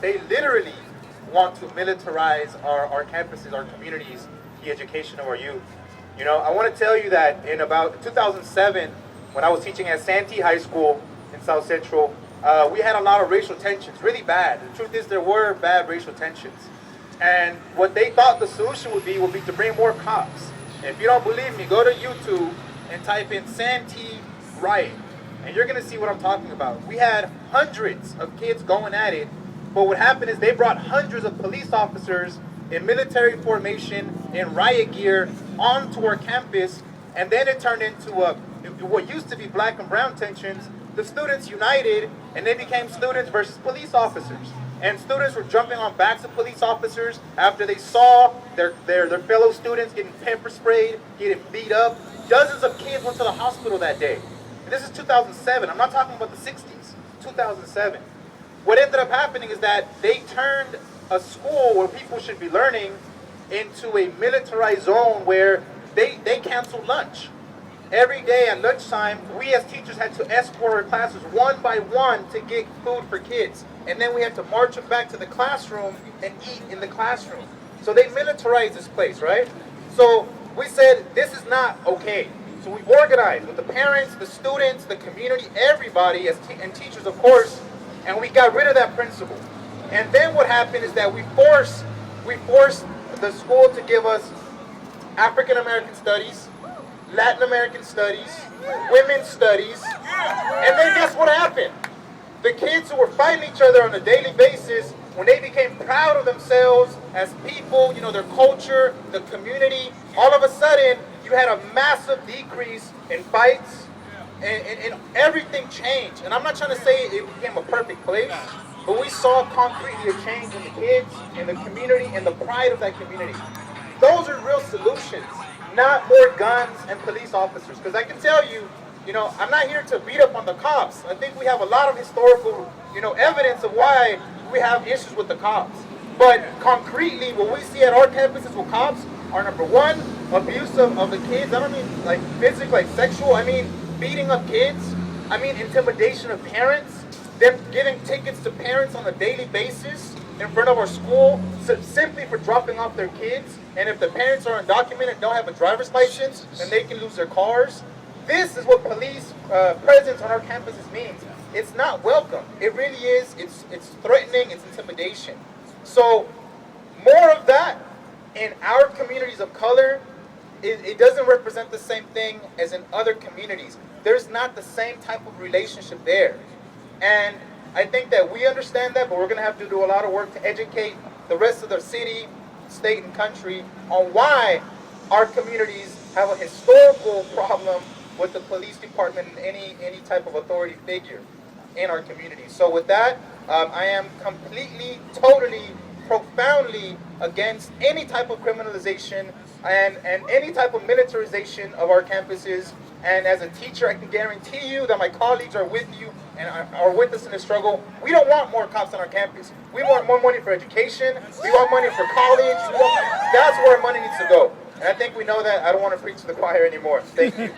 they literally want to militarize our campuses, our communities, the education of our youth. You know, I want to tell you that in about 2007, when I was teaching at Santee High School in South Central, we had a lot of racial tensions, really bad. The truth is there were bad racial tensions. And what they thought the solution would be to bring more cops. If you don't believe me, go to YouTube and type in Santee riot, and you're gonna see what I'm talking about. We had hundreds of kids going at it, but what happened is they brought hundreds of police officers in military formation, in riot gear, onto our campus, and then it turned into what used to be black and brown tensions. The students united, and they became students versus police officers. And students were jumping on backs of police officers after they saw their fellow students getting pepper sprayed, getting beat up. Dozens of kids went to the hospital that day. And this is 2007. I'm not talking about the 60s. 2007. What ended up happening is that they turned a school where people should be learning into a militarized zone where they canceled lunch. Every day at lunchtime, we as teachers had to escort our classes one by one to get food for kids. And then we had to march them back to the classroom and eat in the classroom. So they militarized this place, right? So we said, this is not okay. So we organized with the parents, the students, the community, everybody, and teachers, of course, and we got rid of that principle. And then what happened is that we forced the school to give us African American studies, Latin American studies, women's studies, and then guess what happened? The kids who were fighting each other on a daily basis, when they became proud of themselves as people, you know, their culture, the community, all of a sudden, you had a massive decrease in fights, and everything changed. And I'm not trying to say it became a perfect place, but we saw concretely a change in the kids, in the community, and the pride of that community. Those are real solutions, not more guns and police officers. Because I can tell you, you know, I'm not here to beat up on the cops. I think we have a lot of historical, you know, evidence of why we have issues with the cops. But concretely, what we see at our campuses with cops are, number one, abuse of the kids. I don't mean like physical, like sexual. I mean beating up kids. I mean intimidation of parents. Them giving tickets to parents on a daily basis in front of our school simply for dropping off their kids. And if the parents are undocumented and don't have a driver's license, then they can lose their cars. This is what police presence on our campuses means. It's not welcome. It really is. It's threatening. It's intimidation. So more of that in our communities of color, it doesn't represent the same thing as in other communities. There's not the same type of relationship there. And I think that we understand that, but we're going to have to do a lot of work to educate the rest of the city, state, and country on why our communities have a historical problem with the police department and any type of authority figure in our community. So with that, I am completely, totally, profoundly against any type of criminalization and any type of militarization of our campuses. And as a teacher, I can guarantee you that my colleagues are with you and are with us in the struggle. We don't want more cops on our campus. We want more money for education. We want money for college. That's where our money needs to go. And I think we know that. I don't want to preach to the choir anymore. Thank you.